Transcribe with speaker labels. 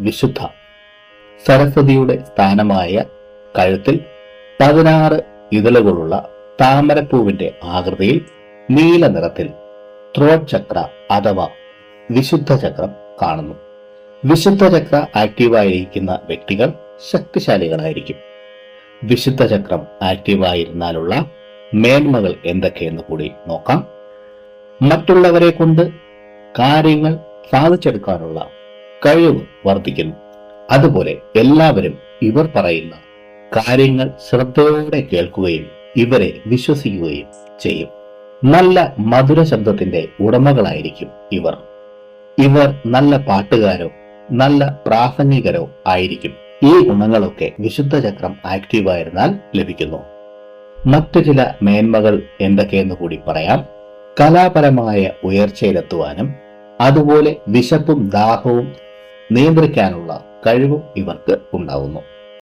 Speaker 1: വിശുദ്ധ. സരസ്വതിയുടെ സ്ഥാനമായ കഴുത്തിൽ 16 ഇതളുകളുള്ള താമരപ്പൂവിന്റെ ആകൃതിയിൽ നീല നിറത്തിൽ ത്രോട്ട് ചക്ര അഥവാ വിശുദ്ധ ചക്രം കാണുന്നു. വിശുദ്ധ ചക്ര ആക്റ്റീവായിരിക്കുന്ന വ്യക്തികൾ ശക്തിശാലികളായിരിക്കും. വിശുദ്ധ ചക്രം ആക്റ്റീവായിരുന്നാലുള്ള മേന്മകൾ എന്തൊക്കെയെന്ന് കൂടി നോക്കാം. മറ്റുള്ളവരെ കൊണ്ട് കാര്യങ്ങൾ സാധിച്ചെടുക്കാനുള്ള കഴിവ് വർദ്ധിക്കുന്നു. അതുപോലെ എല്ലാവരും ഇവർ പറയുന്ന കാര്യങ്ങൾ ശ്രദ്ധയോടെ കേൾക്കുകയും ഇവരെ വിശ്വസിക്കുകയും ചെയ്യും. നല്ല മധുര ശബ്ദത്തിന്റെ ഉടമകളായിരിക്കും ഇവർ. ഇവർ നല്ല പാട്ടുകാരോ നല്ല പ്രാസംഗികരോ ആയിരിക്കും. ഈ ഗുണങ്ങളൊക്കെ വിശുദ്ധ ചക്രം ആക്റ്റീവായിരുന്നാൽ ലഭിക്കുന്നു. മറ്റു ചില മേന്മകൾ എന്തൊക്കെയെന്ന് കൂടി പറയാം. കലാപരമായ ഉയർച്ചയിലെത്തുവാനും അതുപോലെ വിശപ്പും ദാഹവും നിയന്ത്രിക്കാനുള്ള കഴിവും ഇവർക്ക് ഉണ്ടാവുന്നു.